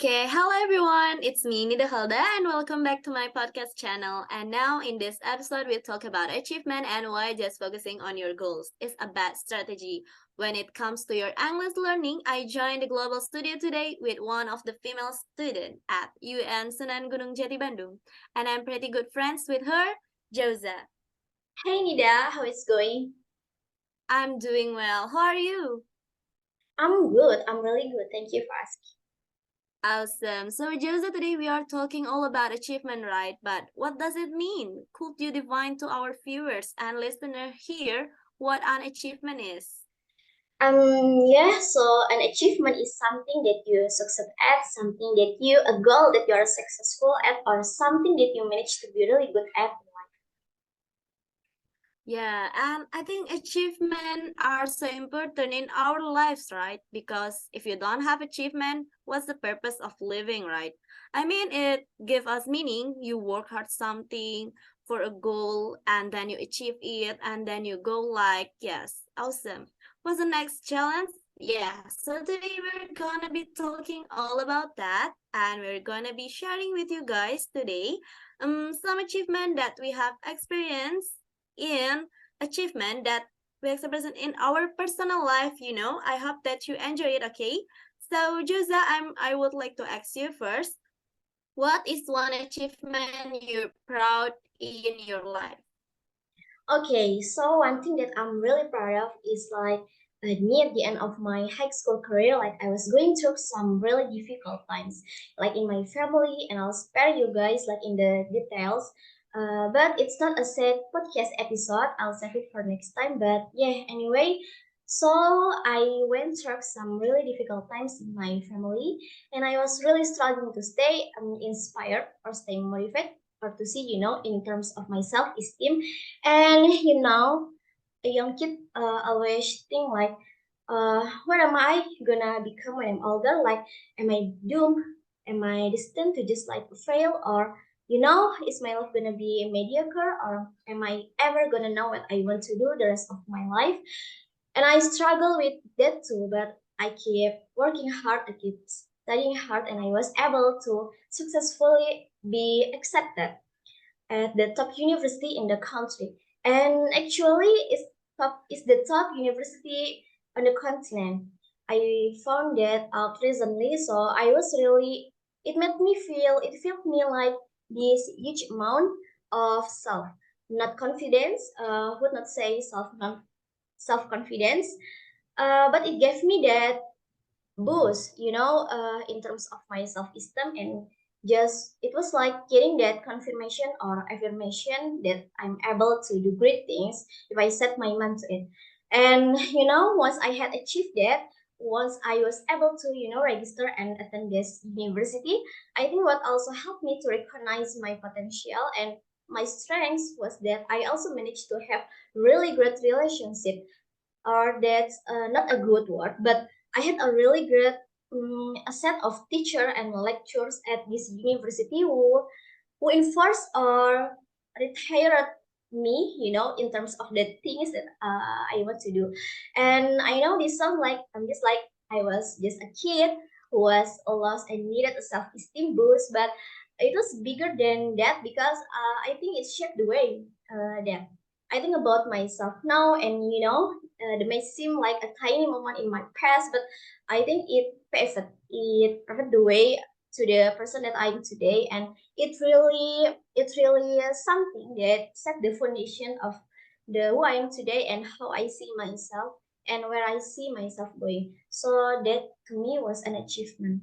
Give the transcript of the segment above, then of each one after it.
Okay, hello everyone. It's me, Nida Khalda, and welcome back to my podcast channel. And now, in this episode, we'll talk about achievement and why just focusing on your goals is a bad strategy. When it comes to your English learning, I joined the global studio today with one of the female students at UN Sunan Gunung Jati Bandung, and I'm pretty good friends with her, Jauza. Hey Nida, how is going? I'm doing well. How are you? I'm good. I'm really good. Thank you for asking. Awesome. So, Joseph, today we are talking all about achievement, right? But what does it mean? Could you define to our viewers and listeners here what an achievement is? So an achievement is something that you succeed at, something that a goal that you are successful at, or something that you manage to be really good at. Yeah, and I think achievement are so important in our lives, right? Because if you don't have achievement, what's the purpose of living, right? I mean, it give us meaning. You work hard something for a goal and then you achieve it and then you go like, yes, awesome. What's the next challenge? Yeah, so today we're gonna be talking all about that and we're gonna be sharing with you guys today some achievement that we have experienced in achievement that we express in our personal life. I hope that you enjoy it. Okay, so Josa, I would like to ask you first, what is one achievement you're proud in your life? Okay, so one thing that I'm really proud of is near the end of my high school career, like I was going through some really difficult times, like in my family, and I'll spare you guys like in the details. But it's not a sad podcast episode. I'll save it for next time. But yeah, anyway, so I went through some really difficult times in my family, and I was really struggling to stay inspired or stay motivated or to see, in terms of my self-esteem. And a young kid always think like, what am I gonna become when I'm older? Like, am I doomed? Am I destined to just like fail? Or, is my life gonna be mediocre? Or am I ever gonna know what I want to do the rest of my life? And I struggle with that too, but I keep working hard, I keep studying hard, and I was able to successfully be accepted at the top university in the country. And actually, it's the top university on the continent. I found that out recently, so it made me it felt me like this huge amount of not confidence, would not say self confidence, but it gave me that boost, in terms of my self-esteem, and just it was like getting that confirmation or affirmation that I'm able to do great things if I set my mind to it. And once I had achieved that, once I was able to, register and attend this university, I think what also helped me to recognize my potential and my strengths was that I also managed to have really great relationship, or that's not a good word, but I had a really great a set of teacher and lecturers at this university who enforced or retired me, in terms of the things that I want to do. And I know this sounds like I'm just like I was just a kid who was lost and needed a self-esteem boost, but it was bigger than that because I think it shaped the way that I think about myself now, and they may seem like a tiny moment in my past, but I think it paved the way to the person that I am today, and it really is something that set the foundation of the who I am today and how I see myself and where I see myself going. So that to me was an achievement.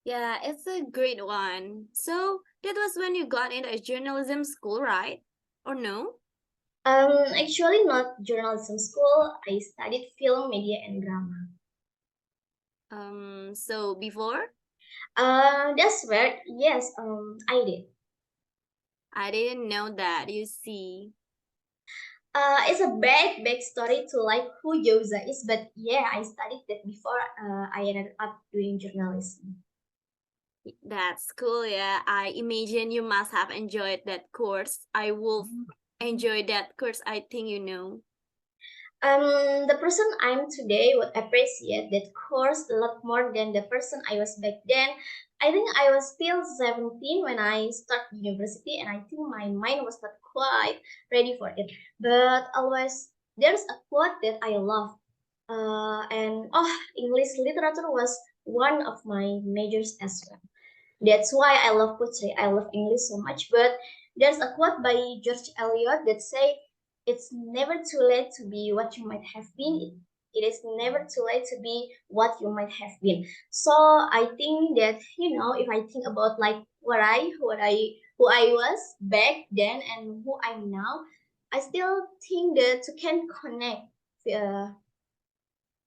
Yeah, it's a great one. So that was when you got into a journalism school, right? Or no? Actually, not journalism school. I studied film, media, and drama. So before? That's weird. Yes, I did. I didn't know that, you see. It's a big story to like who Jauza is, but yeah, I studied that before I ended up doing journalism. That's cool, yeah. I imagine you must have enjoyed that course. I will enjoy that course, I think. The person I'm today would appreciate that course a lot more than the person I was back then. I think I was still 17 when I started university, and I think my mind was not quite ready for it. But always, there's a quote that I love. And English literature was one of my majors as well. That's why I love poetry. I love English so much. But there's a quote by George Eliot that say, "It's never too late to be what you might have been. It is never too late to be what you might have been." So I think that if I think about like who I was back then and who I'm now, I still think that you can connect. Uh,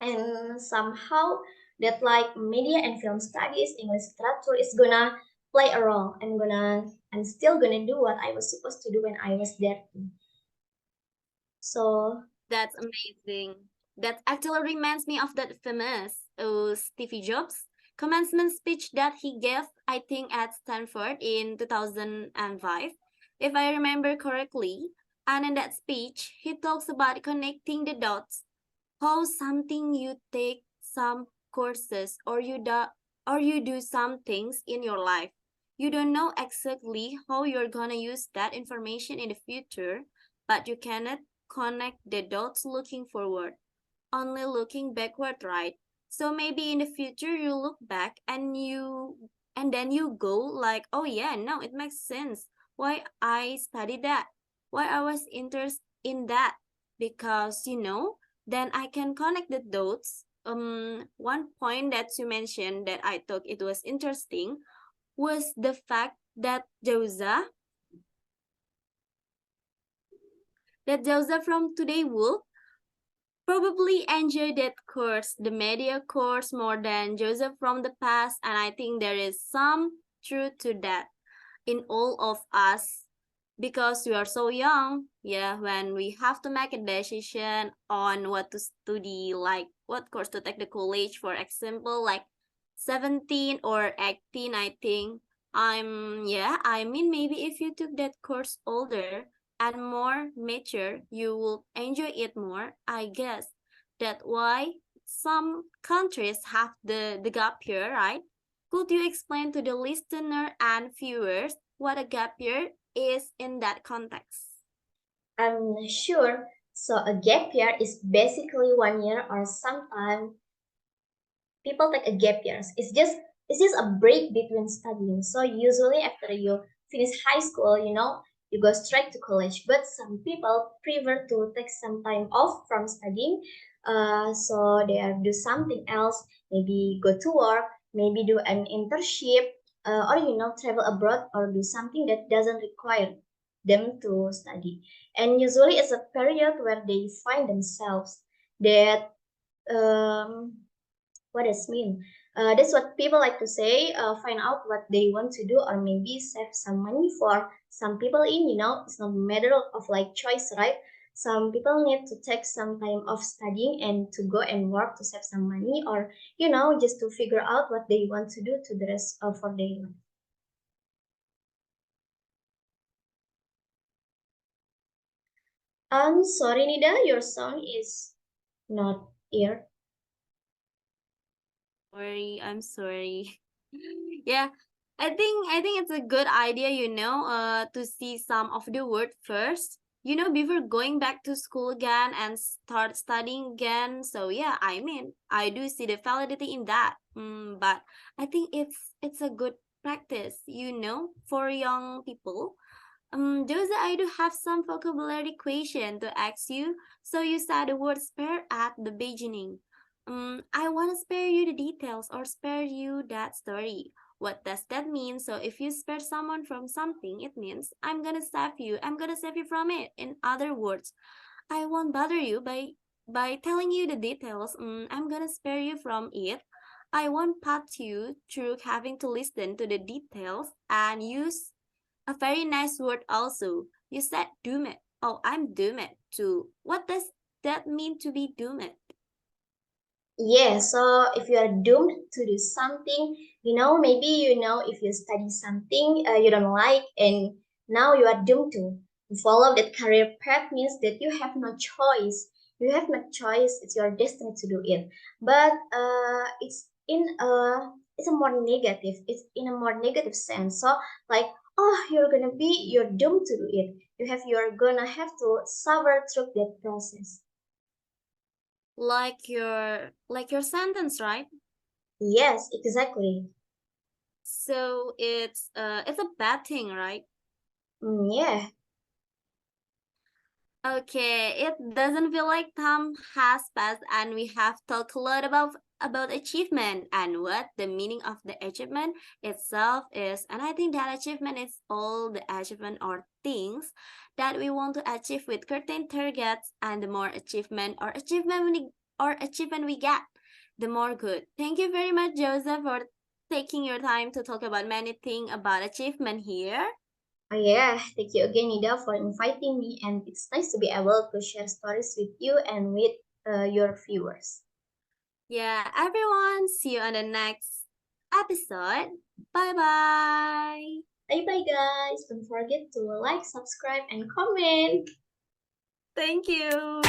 and somehow that like media and film studies, English literature is gonna play a role. I'm still gonna do what I was supposed to do when I was there too. So That's amazing. That actually reminds me of that famous Stevie Jobs commencement speech that he gave, I think, at Stanford in 2005, if I remember correctly. And in that speech, he talks about connecting the dots, how something you take some courses or you do some things in your life. You don't know exactly how you're gonna use that information in the future, but you cannot connect the dots looking forward, only looking backward, right? So maybe in the future you look back and then you go like, oh yeah, no, it makes sense why I studied that, why I was interested in that, because then I can connect the dots. One point that you mentioned that I thought it was interesting was the fact that Jauza from Today Wool probably enjoy that course, the media course, more than Joseph from the past, and I think there is some truth to that in all of us because we are so young. Yeah, when we have to make a decision on what to study, like what course to take the college, for example, like 17 or 18, I think. I mean, maybe if you took that course older and more mature, you will enjoy it more, I guess. That's why some countries have the gap year, right? Could you explain to the listener and viewers what a gap year is in that context? I'm sure. So a gap year is basically 1 year or sometimes people take a gap years. It's just a break between studying. So usually after you finish high school, you go straight to college. But some people prefer to take some time off from studying. So they are do something else, maybe go to work, maybe do an internship, or travel abroad or do something that doesn't require them to study. And usually it's a period where they find themselves that um, what does mean? That's what people like to say. Find out what they want to do, or maybe save some money for some people. It's not a matter of like choice, right? Some people need to take some time off studying and to go and work to save some money, or just to figure out what they want to do to the rest of for their life. I'm sorry, Nida, your sound is not here. I'm sorry. Yeah, I think it's a good idea, to see some of the word first, before going back to school again and start studying again. So yeah, I mean, I do see the validity in that. But I think it's a good practice, for young people. Josie, I do have some vocabulary question to ask you. So you said the word spare at the beginning. I want to spare you the details or spare you that story. What does that mean? So if you spare someone from something, it means I'm gonna save you. I'm gonna save you from it. In other words, I won't bother you by telling you the details. I'm gonna spare you from it. I won't put you through having to listen to the details and use a very nice word also. You said doomed. Oh, I'm doomed too. What does that mean to be doomed? Yeah, so if you are doomed to do something, maybe if you study something you don't like and now you are doomed to follow that career path means that you have no choice. You have no choice. It's your destiny to do it. But it's a more negative. It's in a more negative sense. So like, oh, you're doomed to do it. You're gonna have to suffer through that process. Like your sentence, right? Yes, exactly. So it's a bad thing, right? Yeah. Okay, it doesn't feel like time has passed and we have talked a lot about achievement and what the meaning of the achievement itself is. And I think that achievement is all the achievement or things that we want to achieve with certain targets, and the more achievement we get, the more good. Thank you very much, Joseph, for taking your time to talk about many things about achievement here. Oh yeah, thank you again, Nida, for inviting me, and it's nice to be able to share stories with you and with your viewers. Yeah, everyone, see you on the next episode. Bye bye. Bye bye, guys. Don't forget to like, subscribe, and comment. Thank you.